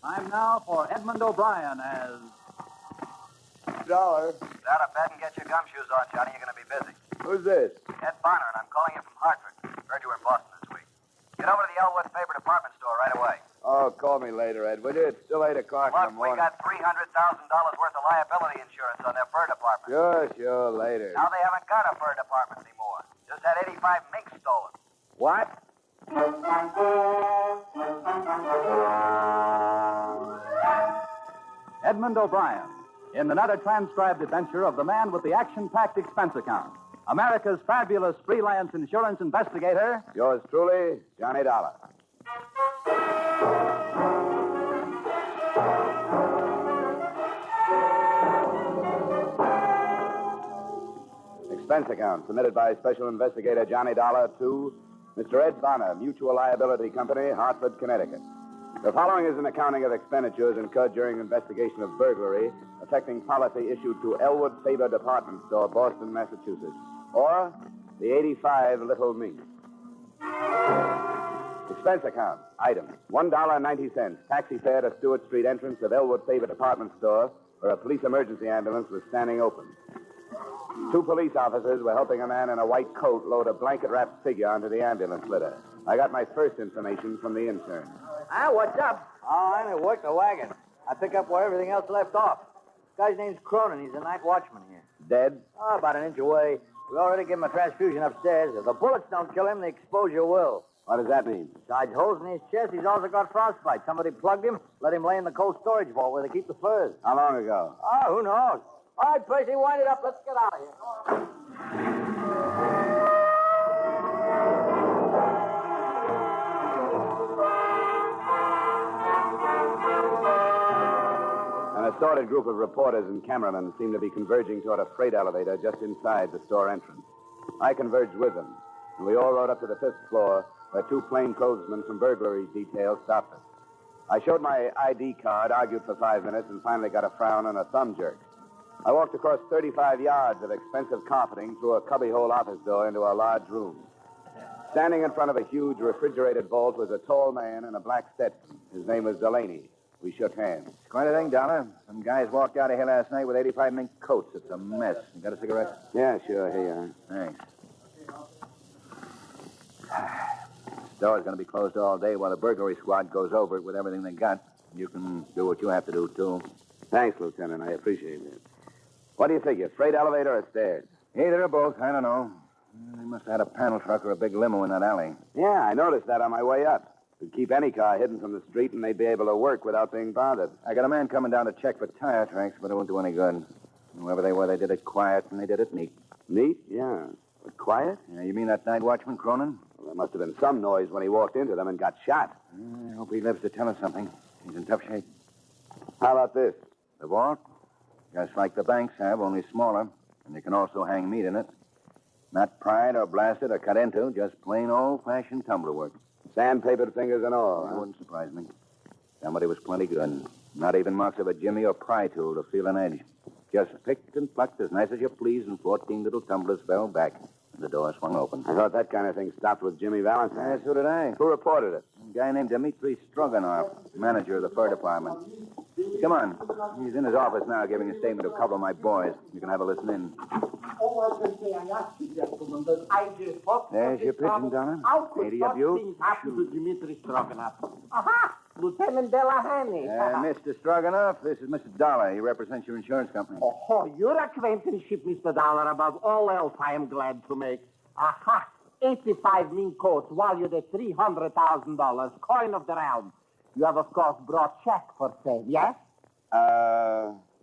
Time now for Edmond O'Brien as... $1. Start a bed and get your gumshoes on, Johnny. You're going to be busy. Who's this? Ed Bonner, and I'm calling you from Hartford. Heard you were in Boston this week. Get over to the Elwood Faber department store right away. Oh, call me later, Ed, will you? It's still 8 o'clock in the Look, we morning. got $300,000 worth of liability insurance on their fur department. Sure, later. Now they haven't got a fur department anymore. Just had 85 minks stolen. What? Edmond O'Brien, in another transcribed adventure of the man with the action-packed expense account. America's fabulous freelance insurance investigator. Yours truly, Johnny Dollar. Expense account submitted by Special Investigator Johnny Dollar to Mr. Ed Bonner, Mutual Liability Company, Hartford, Connecticut. The following is an accounting of expenditures incurred during investigation of burglary affecting policy issued to Elwood Faber Department Store, Boston, Massachusetts, or the 85 Little Minks. Expense account. Item. $1.90. Taxi fare to Stewart Street entrance of Elwood Faber Department Store, where a police emergency ambulance was standing open. 2 police officers were helping a man in a white coat load a blanket-wrapped figure onto the ambulance litter. I got my first information from the intern. Ah, what's up? Oh, I'm at work the wagon. I pick up where everything else left off. This guy's name's Cronin. He's a night watchman here. Dead? Oh, about an inch away. We already gave him a transfusion upstairs. If the bullets don't kill him, the exposure will. What does that mean? Besides holes in his chest, he's also got frostbite. Somebody plugged him, let him lay in the cold storage vault where they keep the furs. How long ago? Oh, who knows? All right, Percy, wind it up. Let's get out of here. An assorted group of reporters and cameramen seemed to be converging toward a freight elevator just inside the store entrance. I converged with them, and we all rode up to the 5th floor where 2 plainclothesmen from burglary detail stopped us. I showed my ID card, argued for 5 minutes, and finally got a frown and a thumb jerk. I walked across 35 yards of expensive carpeting through a cubbyhole office door into a large room. Standing in front of a huge refrigerated vault was a tall man in a black Stetson. His name was Delaney. We shook hands. Quite a thing, Dollar. Some guys walked out of here last night with 85 mink coats. It's a mess. You got a cigarette? Yeah, sure. Here you are. Thanks. Store's going to be closed all day while the burglary squad goes over it with everything they got. You can do what you have to do, too. Thanks, Lieutenant. I appreciate it. What do you figure, freight elevator or stairs? Either or both. I don't know. They must have had a panel truck or a big limo in that alley. Yeah, I noticed that on my way up. Could keep any car hidden from the street, and they'd be able to work without being bothered. I got a man coming down to check for tire tracks, but it won't do any good. Whoever they were, they did it quiet, and they did it neat. Neat? Yeah. But quiet? Yeah, you mean that night watchman, Cronin? Well, there must have been some noise when he walked into them and got shot. I hope he lives to tell us something. He's in tough shape. How about this? The vault? Just like the banks have, only smaller. And you can also hang meat in it. Not pried or blasted or cut into, just plain old-fashioned tumbler work. Sandpapered fingers and all. That wouldn't surprise me. Somebody was plenty good. Not even marks of a jimmy or pry tool to feel an edge. Just picked and plucked as nice as you please, and 14 little tumblers fell back, and the door swung open. I thought that kind of thing stopped with Jimmy Valentine. Yeah, so did I. Who reported it? A guy named Dmitri Stroganoff, manager of the fur department. Come on. He's in his office now giving a statement of a couple of my boys. You can have a listen in. All I can say, I ask you, gentlemen, that I just hope... There's your pigeon, Donna. How could 80 of such you. things happen to Dmitri Stroganoff? Aha! Lieutenant Delahane. Mr. Stroganoff, this is Mr. Dollar. He represents your insurance company. Oh, your acquaintanceship, Mr. Dollar, above all else I am glad to make. Aha! 85 mink coats valued at $300,000, coin of the realm. You have, of course, brought check for sale, yes?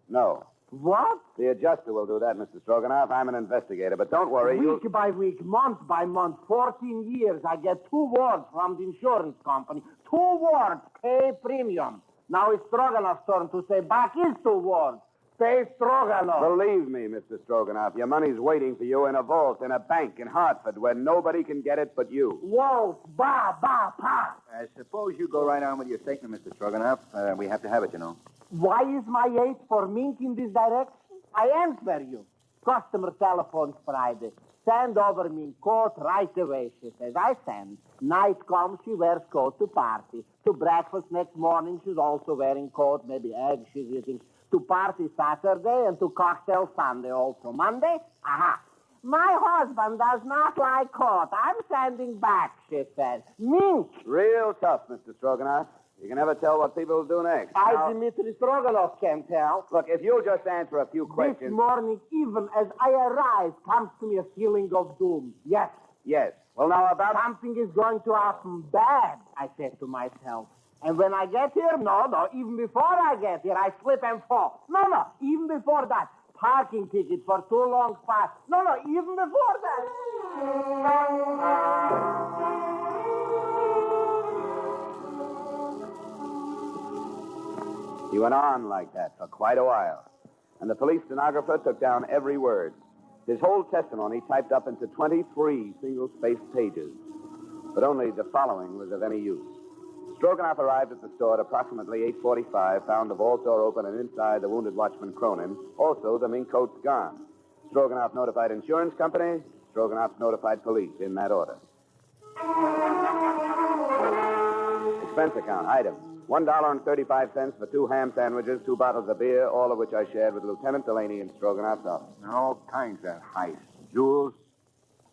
No. What? The adjuster will do that, Mr. Stroganoff. I'm an investigator, but don't worry. Week by week, month by month, 14 years, I get 2 words from the insurance company. 2 words, pay premium. Now it's Stroganoff's turn to say back his 2 words. Pay Stroganoff. Believe me, Mr. Stroganoff, your money's waiting for you in a vault in a bank in Hartford where nobody can get it but you. Whoa, ba, ba, pa. I suppose you go right on with your statement, Mr. Stroganoff. We have to have it, you know. Why is my 8 for mink in this direction? I answer you. Customer telephones Friday. Send over mink coat right away, she says. I send. Night comes, she wears coat to party. To breakfast next morning, she's also wearing coat, maybe eggs she's eating. To party Saturday and to cocktail Sunday also. Monday, aha. My husband does not like coat. I'm sending back, she says. Minks. Real tough, Mr. Stroganoff. You can never tell what people will do next. Dmitri Stroganoff can tell. Look, if you'll just answer a few This questions... morning, even as I arise, comes to me a feeling of doom. Yes. Yes. Well, now, about... Something is going to happen bad, I said to myself. And when I get here, no, even before I get here, I slip and fall. No, even before that. Parking ticket for too long fast. No, even before that. He went on like that for quite a while. And the police stenographer took down every word. His whole testimony typed up into 23 single-spaced pages. But only the following was of any use. Stroganoff arrived at the store at approximately 8:45, found the vault door open and inside the wounded watchman Cronin. Also, the mink coats gone. Stroganoff notified insurance company. Stroganoff notified police, in that order. Expense account, items. $1.35 for 2 ham sandwiches, 2 bottles of beer, all of which I shared with Lieutenant Delaney in Stroganoff's office. All kinds of heists. Jewels,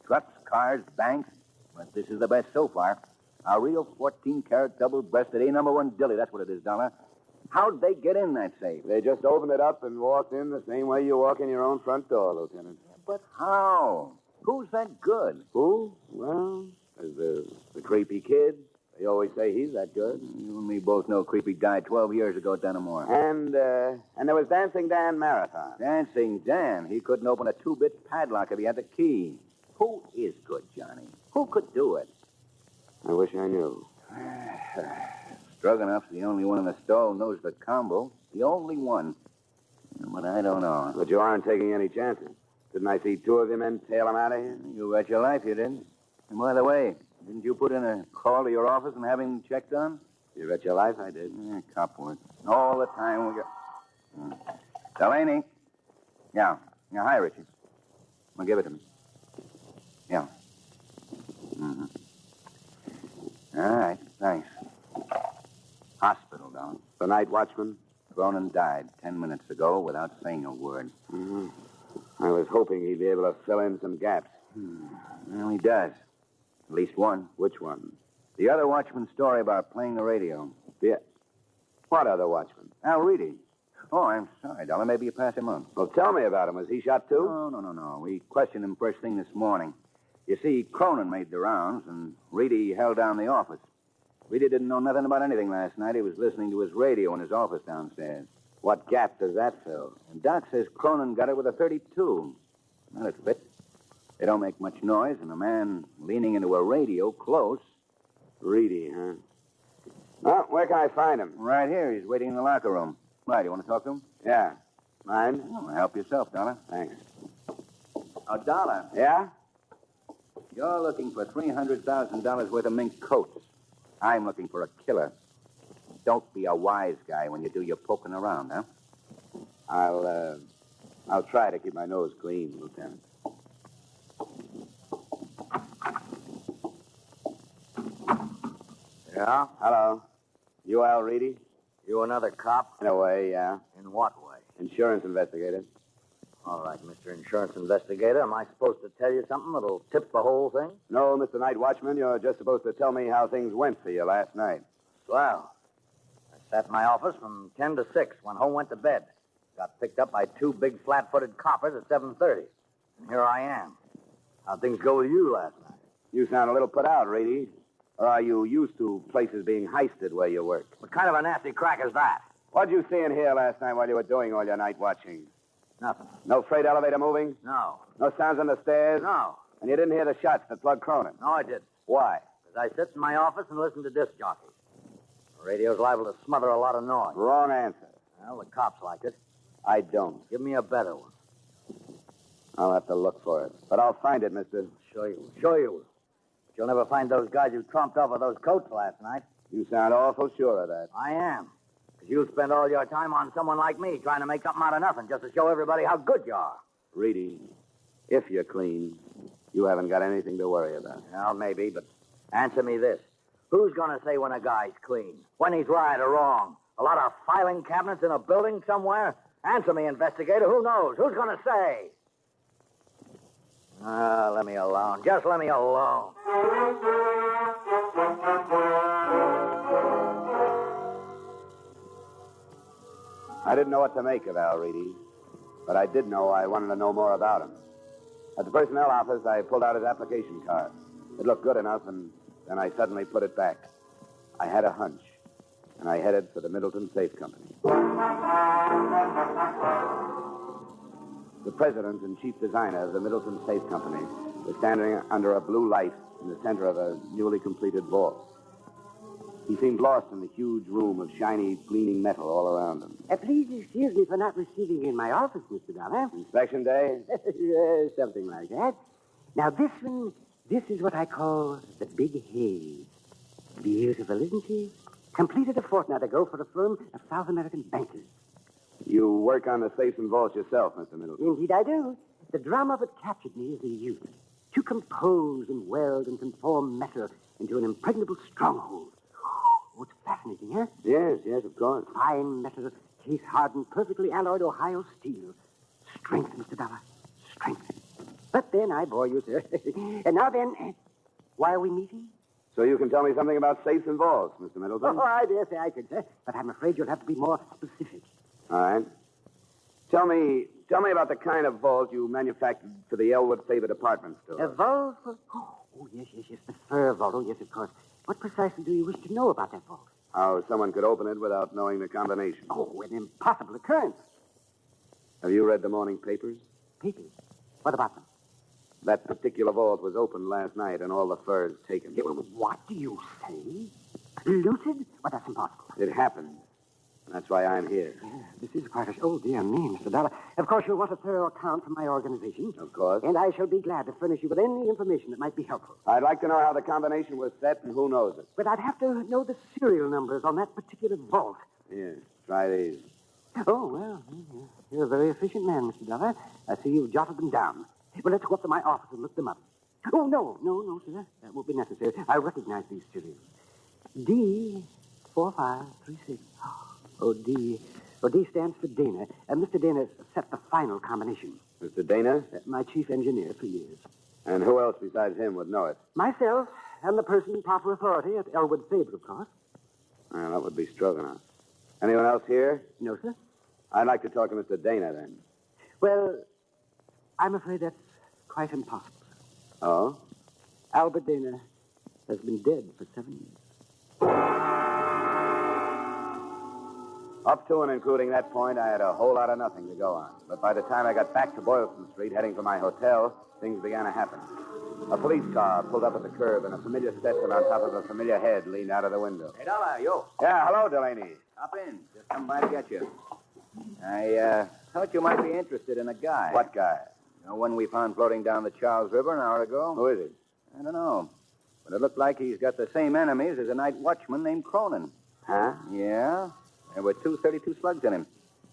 trucks, cars, banks. But this is the best so far. A real 14-carat double-breasted A-number 1 dilly. That's what it is, Dollar. How'd they get in that safe? They just opened it up and walked in the same way you walk in your own front door, Lieutenant. But how? Who's that good? Who? Well, there's the creepy kid. They always say he's that good. You and me both know Creepy died 12 years ago at Dunamore. And there was Dancing Dan Marathon. Dancing Dan. He couldn't open a 2-bit padlock if he had the key. Who is good, Johnny? Who could do it? I wish I knew. Stroganoff's the only one in the store who knows the combo. The only one. But I don't know. But you aren't taking any chances. Didn't I see 2 of your men tail him out of here? You bet your life you did. And by the way, didn't you put in a call to your office and have him checked on? You bet your life I did. Yeah, cop work. All the time we got... Delaney. Yeah. Hi, Richie. Well, give it to me. Yeah. Mm-hmm. All right, thanks. Hospital, Don. The night watchman? Cronin died 10 minutes ago without saying a word. Mm-hmm. I was hoping he'd be able to fill in some gaps. Well, he does. At least one. Which one? The other watchman's story about playing the radio. Yeah. What other watchman? Al Reedy. Oh, I'm sorry, Dollar. Maybe you pass him on. Well, tell me about him. Was he shot too? No. We questioned him first thing this morning. You see, Cronin made the rounds, and Reedy held down the office. Reedy didn't know nothing about anything last night. He was listening to his radio in his office downstairs. What gap does that fill? And Doc says Cronin got it with a 32. Well, it fit. They don't make much noise, and a man leaning into a radio close. Reedy, huh? Well, where can I find him? Right here. He's waiting in the locker room. Right, you want to talk to him? Yeah. Mind? Oh, help yourself, Dollar. Thanks. Oh, Dollar. Yeah? You're looking for $300,000 worth of mink coats. I'm looking for a killer. Don't be a wise guy when you do your poking around, huh? I'll try to keep my nose clean, Lieutenant. Yeah? Hello. You Al Reedy? You another cop? In a way, yeah. In what way? Insurance investigator. All right, Mr. Insurance Investigator. Am I supposed to tell you something that'll tip the whole thing? No, Mr. Night Watchman, you're just supposed to tell me how things went for you last night. Swell. I sat in my office from 10 to 6, went home, went to bed. Got picked up by 2 big flat-footed coppers at 7:30. And here I am. How'd things go with you last night? You sound a little put out, Reedy. Or are you used to places being heisted where you work? What kind of a nasty crack is that? What'd you see in here last night while you were doing all your night watching? Nothing. No freight elevator moving? No. No sounds on the stairs? No. And you didn't hear the shots that plugged Cronin? No, I didn't. Why? Because I sit in my office and listen to disc jockeys. The radio's liable to smother a lot of noise. Wrong answer. Well, the cops like it. I don't. Give me a better one. I'll have to look for it. But I'll find it, mister. Sure you will. Sure you will. But you'll never find those guys who trumped off with those coats last night. You sound awful sure of that. I am. Because you'll spend all your time on someone like me trying to make something out of nothing just to show everybody how good you are. Reedy, if you're clean, you haven't got anything to worry about. Well, maybe, but answer me this. Who's going to say when a guy's clean? When he's right or wrong? A lot of filing cabinets in a building somewhere? Answer me, investigator. Who knows? Who's going to say? Let me alone. Just let me alone. I didn't know what to make of Al Reedy, but I did know I wanted to know more about him. At the personnel office, I pulled out his application card. It looked good enough, and then I suddenly put it back. I had a hunch, and I headed for the Middleton Safe Company. The president and chief designer of the Middleton Safe Company was standing under a blue light in the center of a newly completed vault. He seemed lost in the huge room of shiny, gleaming metal all around him. Please excuse me for not receiving you in my office, Mr. Dollar. Inspection day? Something like that. Now, this is what I call the Big Haze. Beautiful, isn't she? Completed a fortnight ago for a firm of South American bankers. You work on the safes and vaults yourself, Mr. Middleton. Indeed, I do. The drama of it captured me as a youth. To compose and weld and conform matter into an impregnable stronghold. Oh, it's fascinating, huh? Yes, of course. Fine metal, case-hardened, perfectly alloyed Ohio steel. Strength, Mr. Dollar. Strength. But then I bore you, sir. And now then, why are we meeting? So you can tell me something about safes and vaults, Mr. Middleton? Oh, I dare say I could, sir. But I'm afraid you'll have to be more specific. All right. Tell me about the kind of vault you manufactured for the Elwood Faber department store. A vault? Oh, yes. The fur vault. Oh, yes, of course. What precisely do you wish to know about that vault? How someone could open it without knowing the combination. Oh, an impossible occurrence. Have you read the morning papers? Papers? What about them? That particular vault was opened last night and all the furs taken. What do you say? Looted? Well, that's impossible. It happened. That's why I'm here. Yeah, this is quite a... Oh, dear me, Mr. Dollar. Of course, you'll want a thorough account from my organization. Of course. And I shall be glad to furnish you with any information that might be helpful. I'd like to know how the combination was set and who knows it. But I'd have to know the serial numbers on that particular vault. Here, try these. Oh, well, you're a very efficient man, Mr. Dollar. I see you've jotted them down. Well, let's go up to my office and look them up. Oh, no, sir. That won't be necessary. I recognize these serials. D4536. Oh, D stands for Dana. Mr. Dana set the final combination. Mr. Dana? My chief engineer for years. And who else besides him would know it? Myself and the person in proper authority at Elwood Faber, of course. Well, that would be Stroganoff. Anyone else here? No, sir. I'd like to talk to Mr. Dana, then. Well, I'm afraid that's quite impossible, sir. Oh? Albert Dana has been dead for 7 years. Up to and including that point, I had a whole lot of nothing to go on. But by the time I got back to Boylston Street, heading for my hotel, things began to happen. A police car pulled up at the curb, and a familiar Stetson on top of a familiar head leaned out of the window. Hey, Dollar, yo. Yeah, hello, Delaney. Hop in. Just come by to get you. I thought you might be interested in a guy. What guy? You know, one we found floating down the Charles River an hour ago? Who is he? I don't know. But it looked like he's got the same enemies as a night watchman named Cronin. Huh? Yeah. There were 232 slugs in him.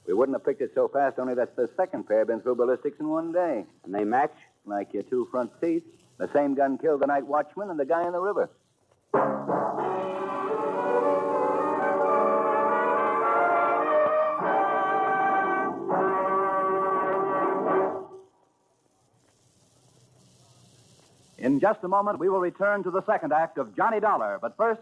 We wouldn't have picked it so fast, only that's the second pair been through ballistics in one day. And they match? Like your two front teeth. The same gun killed the night watchman and the guy in the river. In just a moment, we will return to the second act of Johnny Dollar. But first,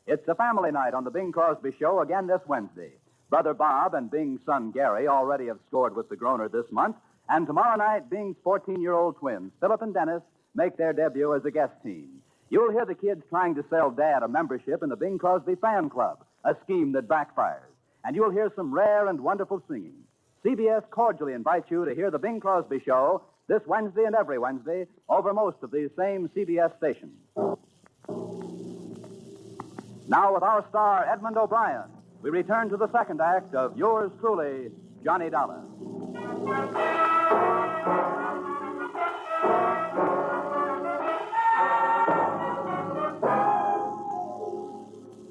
it's a family night on the Bing Crosby Show again this Wednesday. Brother Bob and Bing's son Gary already have scored with the Groner this month. And tomorrow night, Bing's 14-year-old twins, Philip and Dennis, make their debut as a guest team. You'll hear the kids trying to sell Dad a membership in the Bing Crosby Fan Club, a scheme that backfires. And you'll hear some rare and wonderful singing. CBS cordially invites you to hear the Bing Crosby Show this Wednesday and every Wednesday over most of these same CBS stations. Now, with our star, Edmond O'Brien, we return to the second act of yours truly, Johnny Dollar.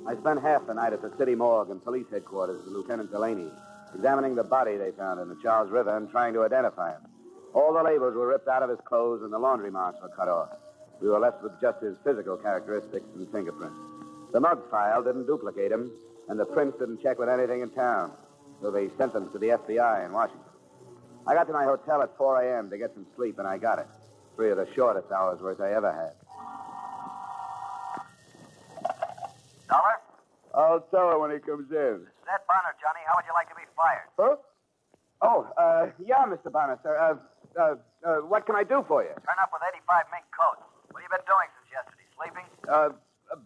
I spent half the night at the city morgue and police headquarters with Lieutenant Delaney, examining the body they found in the Charles River and trying to identify him. All the labels were ripped out of his clothes and the laundry marks were cut off. We were left with just his physical characteristics and fingerprints. The mug file didn't duplicate him, and the prints didn't check with anything in town. So they sent them to the FBI in Washington. I got to my hotel at 4 a.m. to get some sleep, and I got it. 3 of the shortest hours' worth I ever had. Dollar? I'll tell her when he comes in. That Bonner, Johnny, how would you like to be fired? Huh? Oh, yeah, Mr. Bonner, sir. What can I do for you? Turn up with 85 mink coats. What have you been doing since yesterday? Sleeping?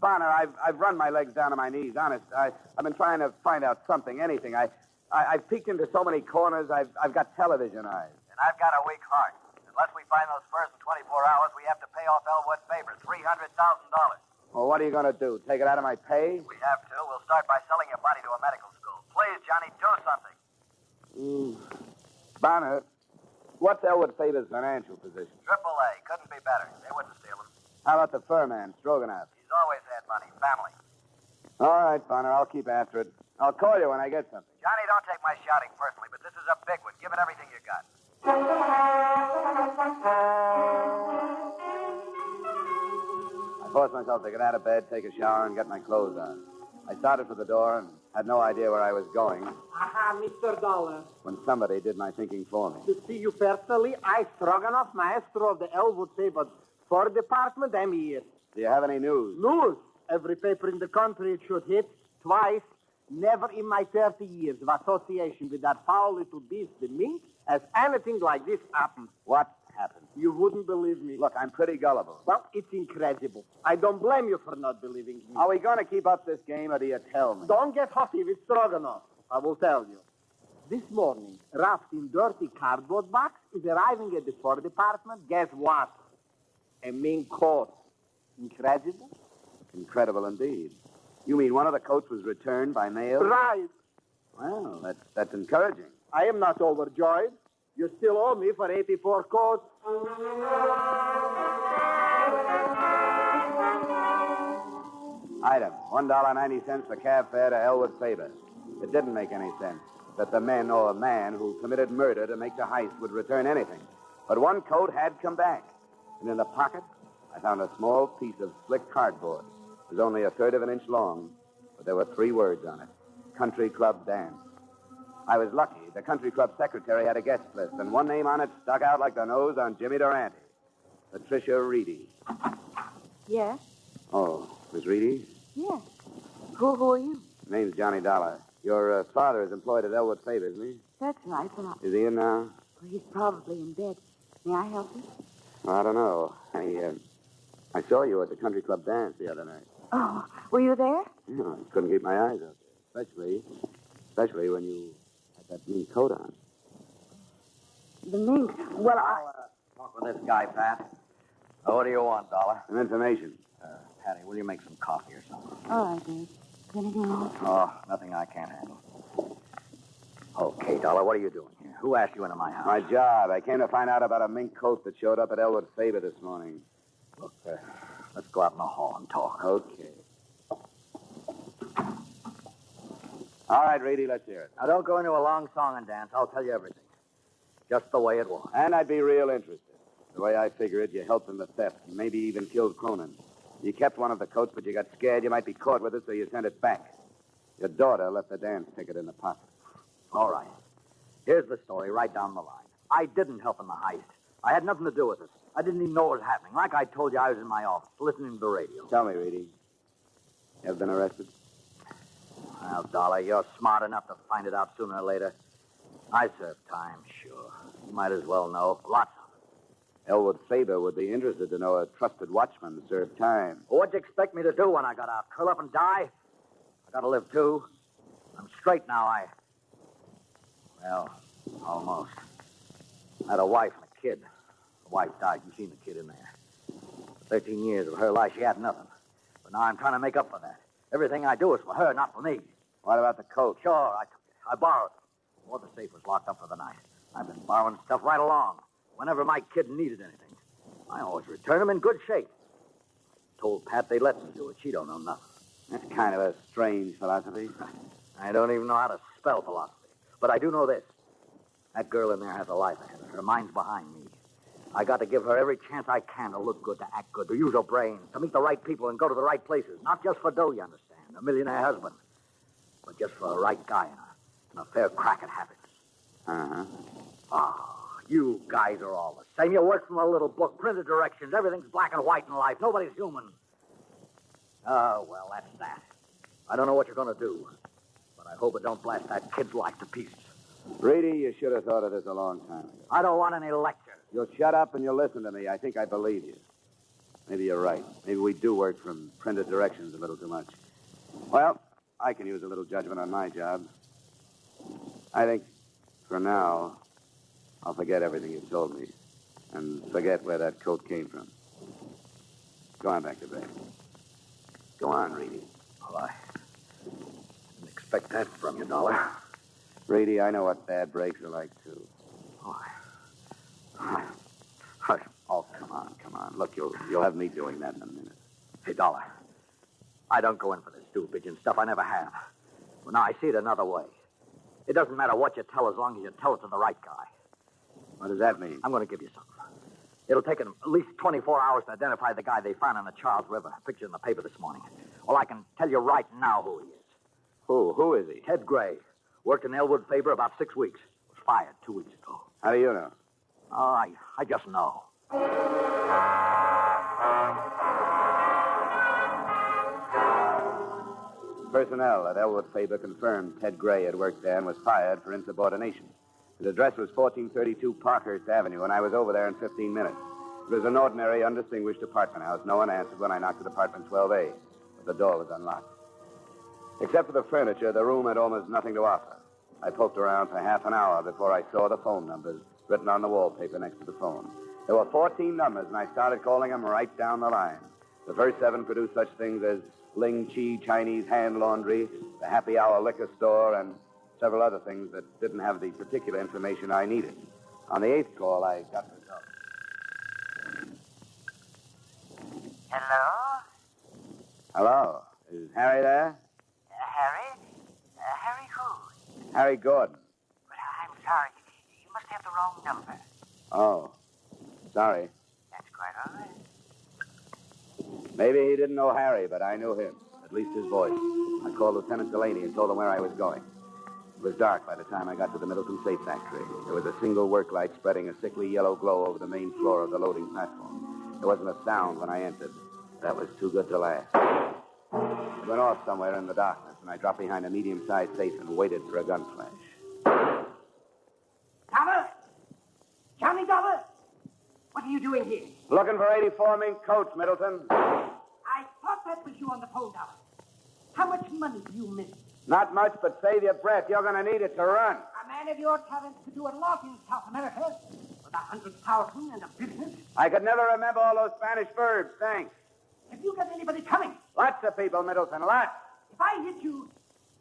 Bonner, I've run my legs down to my knees, honest. I've been trying to find out something, anything. I've peeked into so many corners, I've got television eyes. And I've got a weak heart. Unless we find those furs in 24 hours, we have to pay off Elwood Faber $300,000. Well, what are you going to do? Take it out of my pay? We have to. We'll start by selling your body to a medical school. Please, Johnny, do something. Bonner, what's Elwood Faber's financial position? AAA. Couldn't be better. They wouldn't steal him. How about the fur man, Stroganoff? He's always had money. Family. All right, Bonner, I'll keep after it. I'll call you when I get something. Johnny, don't take my shouting personally, but this is a big one. Give it everything you got. I forced myself to get out of bed, take a shower, and get my clothes on. I started for the door and had no idea where I was going Aha, Mr. Dollar. when somebody did my thinking for me. To see you personally, I, Stroganoff, maestro of the Elwood Faber Fur Department, am here. Do you have any news? News. Every paper in the country it should hit twice. Never in my 30 years of association with that foul little beast, the Minks, has anything like this happened. What happened? You wouldn't believe me. Look, I'm pretty gullible. Well, it's incredible. I don't blame you for not believing me. Are we going to keep up this game, or do you tell me? Don't get huffy with Stroganoff. I will tell you. This morning, wrapped in dirty cardboard box, is arriving at the Fur Department. Guess what? A mink coat. Incredible? Incredible indeed. You mean one of the coats was returned by mail? Right. Well, that's encouraging. I am not overjoyed. You still owe me for 84 coats. Item, $1.90 for cab fare to Elwood Faber. It didn't make any sense that the men or man who committed murder to make the heist would return anything. But one coat had come back. And in the pocket, I found a small piece of slick cardboard. It was only 1/3 of an inch long, but there were 3 words on it. Country Club Dance. I was lucky. The country club secretary had a guest list, and one name on it stuck out like the nose on Jimmy Durante. Patricia Reedy. Yes? Oh, Miss Reedy? Yes. Who are you? Name's Johnny Dollar. Your father is employed at Elwood Faber, isn't he? That's right, but Is he in now? well, he's probably in bed. May I help you? I don't know. I saw you at the country club dance the other night. Oh, were you there? I couldn't keep my eyes open, especially when you had that mean coat on. The mink. Well, Talk with this guy, Pat. What do you want, Dollar? Some information. Patty, will you make some coffee or something? all right, Dave. Anything else? Oh, nothing I can't handle. Okay, Dollar, what are you doing here? Who asked you into my house? My job. I came to find out about a mink coat that showed up at Elwood Faber this morning. Look, let's go out in the hall and talk. Okay. All right, Reedy, let's hear it. Now, don't go into a long song and dance. I'll tell you everything. Just the way it was. And I'd be real interested. The way I figure it, you helped in the theft, and maybe even killed Cronin. You kept one of the coats, but you got scared you might be caught with it, so you sent it back. Your daughter left the dance ticket in the pocket. All right. Here's the story right down the line. I didn't help in the heist. I had nothing to do with it. I didn't even know what was happening. Like I told you, I was in my office listening to the radio. Tell me, Reedy. You ever been arrested? Well, Dollar, you're smart enough to find it out sooner or later. I served time, sure. You might as well know. Lots of it. Elwood Faber would be interested to know a trusted watchman served time. Well, what'd you expect me to do when I got out? Curl up and die? I gotta live, too. I'm straight now. Well, almost. I had a wife and a kid. The wife died. You've seen the kid in there. 13 years of her life, she had nothing. But now I'm trying to make up for that. Everything I do is for her, not for me. What about the coat? Sure, I took it. I borrowed it. Or the safe was locked up for the night. I've been borrowing stuff right along. Whenever my kid needed anything, I always return them in good shape. Told Pat they let me do it. She don't know nothing. That's kind of a strange philosophy. I don't even know how to spell philosophy. But I do know this. That girl in there has a life ahead of her. Her mind's behind me. I got to give her every chance I can to look good, to act good, to use her brains, to meet the right people and go to the right places. Not just for dough, you understand, a millionaire husband, but just for a right guy and a fair crack at habits. Uh-huh. Oh, you guys are all the same. You work from a little book, printed directions. Everything's black and white in life. Nobody's human. Oh, well, that's that. I don't know what you're going to do, but I hope it don't blast that kid's life to pieces. Reedy, you should have thought of this a long time ago. I don't want any lectures. You'll shut up and you'll listen to me. I think I believe you. Maybe you're right. Maybe we do work from printed directions a little too much. Well, I can use a little judgment on my job. I think, for now, I'll forget everything you told me and forget where that coat came from. Go on back to bed. Go on, Reedy. Well, I didn't expect that from you, Dollar. Reedy, I know what bad breaks are like, too. Oh, come on. Look, you'll have me doing that in a minute. Hey, Dollar, I don't go in for this stool pigeon stuff. I never have. Well, now I see it another way. It doesn't matter what you tell as long as you tell it to the right guy. What does that mean? I'm going to give you something. It'll take them at least 24 hours to identify the guy they found in the Charles River. Picture in the paper this morning. Well, I can tell you right now who he is. Who? Who is he? Ted Gray. Worked in Elwood Faber about 6 weeks. Was fired 2 weeks ago. How do you know? Oh, I just know. Personnel at Elwood Faber confirmed Ted Gray had worked there and was fired for insubordination. His address was 1432 Parkhurst Avenue, and I was over there in 15 minutes. It was an ordinary, undistinguished apartment house. No one answered when I knocked at apartment 12A, but the door was unlocked. Except for the furniture, the room had almost nothing to offer. I poked around for half an hour before I saw the phone numbers written on the wallpaper next to the phone. There were 14 numbers, and I started calling them right down the line. The first 7 produced such things as Ling Chi Chinese Hand Laundry, the Happy Hour Liquor Store, and several other things that didn't have the particular information I needed. On the 8th call, I got the result. Hello? Hello? Is Harry there? Harry? Harry who? Harry Gordon. But I'm sorry. You must have the wrong number. Oh, sorry. That's quite all right. Maybe he didn't know Harry, but I knew him, at least his voice. I called Lieutenant Delaney and told him where I was going. It was dark by the time I got to the Middleton Safe Factory. There was a single work light spreading a sickly yellow glow over the main floor of the loading platform. There wasn't a sound when I entered. That was too good to last. It went off somewhere in the darkness, and I dropped behind a medium-sized safe and waited for a gun flash. Dollar? Johnny Dollar? What are you doing here? Looking for 84 mink coats, Middleton. I thought that was you on the phone, Dollar. How much money do you miss? Not much, but save your breath. You're going to need it to run. A man of your talents could do a lot in South America. With 100,000 and a business. I could never remember all those Spanish verbs. Thanks. Have you got anybody coming? Lots of people, Middleton, lots. If I hit you,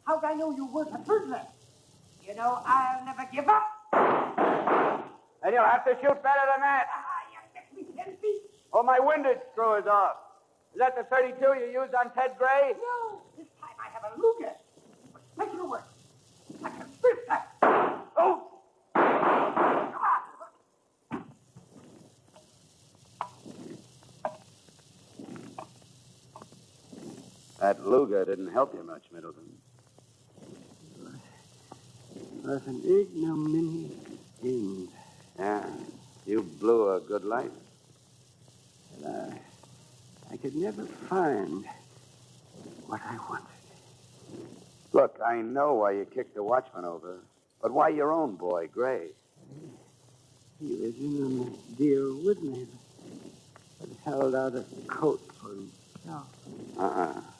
how'd I know you weren't a prisoner? You know, I'll never give up. And you'll have to shoot better than that. You missed me 10 feet. Oh, my windage screw is off. Is that the 32 you used on Ted Gray? No, this time I have a Luger. Make it work. I can spit that. Oh! Come on. That Luger didn't help you much, Middleton. It was an ignominious end. Yeah, you blew a good life. And I could never find what I wanted. Look, I know why you kicked the watchman over, but why your own boy, Gray? He was in on the deal with me, but held out a coat for himself.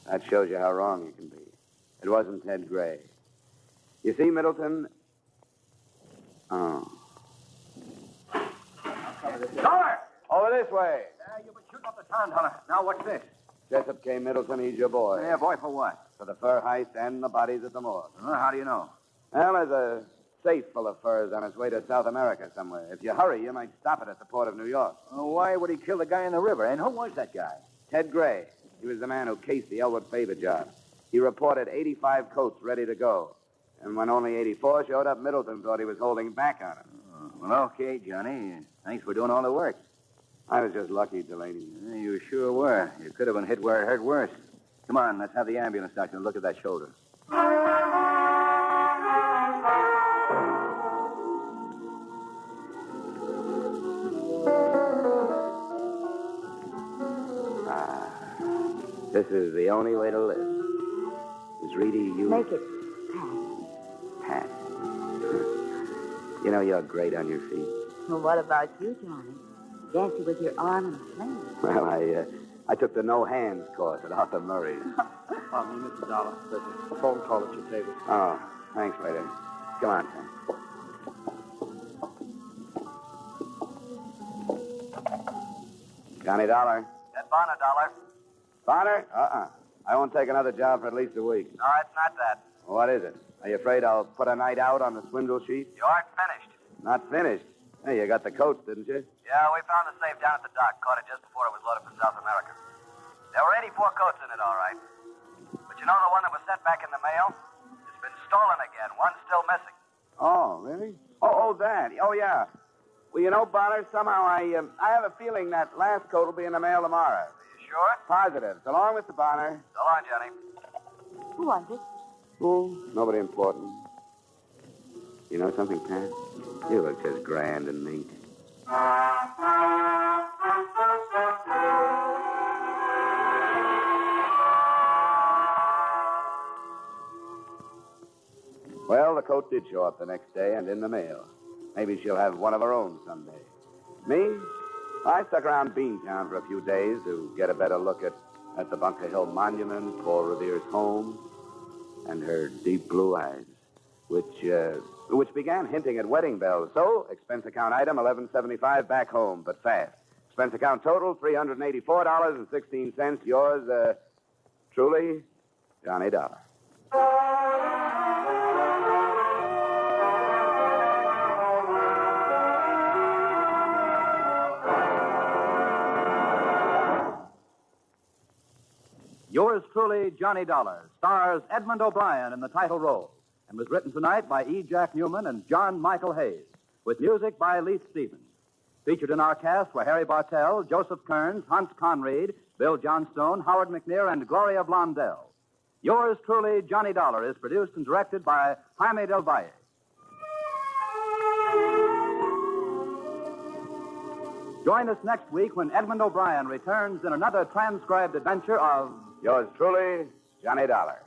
That shows you how wrong you can be. It wasn't Ted Gray. You see, Middleton... Oh. Dollar! Over this way. You've been shooting up the town, Dollar. Now, what's this? Jessup K. Middleton, he's your boy. Yeah, boy, for what? For the fur heist and the bodies at the morgue. How do you know? Well, there's a safe full of furs on its way to South America somewhere. If you hurry, you might stop it at the port of New York. Why would he kill the guy in the river? And who was that guy? Ted Gray. He was the man who cased the Elwood Faber job. He reported 85 coats ready to go. And when only 84 showed up, Middleton thought he was holding back on him. Well, okay, Johnny. Thanks for doing all the work. I was just lucky, Delaney. You sure were. You could have been hit where it hurt worse. Come on, let's have the ambulance doctor look at that shoulder. This is the only way to live. Miss Reedy, you... Make it Pat. You know, you're great on your feet. Well, what about you, Johnny? Dancing with your arm in a sling. Well, I took the no-hands course at Arthur Murray's. Mr. Dollar, there's a phone call at your table. Oh, thanks, waiter. Come on, Sam. Johnny Dollar. That Bonner dollar. Bonner? I won't take another job for at least a week. No, it's not that. What is it? Are you afraid I'll put a night out on the swindle sheet? You aren't finished. Not finished. Hey, you got the coat, didn't you? Yeah, we found the safe down at the dock. Caught it just before it was loaded for South America. There were 84 coats in it, all right. But you know the one that was sent back in the mail? It's been stolen again. One's still missing. Oh, really? Oh, that. Oh, yeah. Well, you know, Bonner, somehow I have a feeling that last coat will be in the mail tomorrow. Are you sure? Positive. So long, Mr. Bonner. So long, Johnny. Who was it? Oh, nobody important. You know something, Pat? You look just grand and neat. Well, the coat did show up the next day and in the mail. Maybe she'll have one of her own someday. Me? I stuck around Beantown for a few days to get a better look at the Bunker Hill Monument, Paul Revere's home, and her deep blue eyes, which began hinting at wedding bells. So, expense account item, $11.75 back home, but fast. Expense account total, $384.16. Yours, truly, Johnny Dollar. Yours truly, Johnny Dollar, stars Edmond O'Brien in the title role and was written tonight by E. Jack Newman and John Michael Hayes, with music by Leith Stevens. Featured in our cast were Harry Bartell, Joseph Kearns, Hunt Conried, Bill Johnstone, Howard McNear, and Gloria Blondell. Yours truly, Johnny Dollar, is produced and directed by Jaime Del Valle. Join us next week when Edmond O'Brien returns in another transcribed adventure of... Yours truly, Johnny Dollar.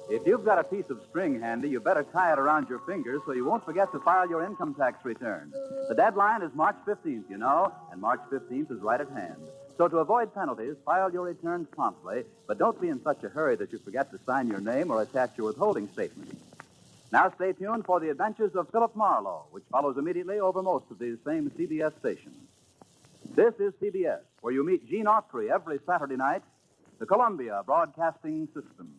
If you've got a piece of string handy, you better tie it around your fingers so you won't forget to file your income tax return. The deadline is March 15th, you know, and March 15th is right at hand. So to avoid penalties, file your returns promptly, but don't be in such a hurry that you forget to sign your name or attach your withholding statement. Now stay tuned for the adventures of Philip Marlowe, which follows immediately over most of these same CBS stations. This is CBS, where you meet Gene Autry every Saturday night, the Columbia Broadcasting System.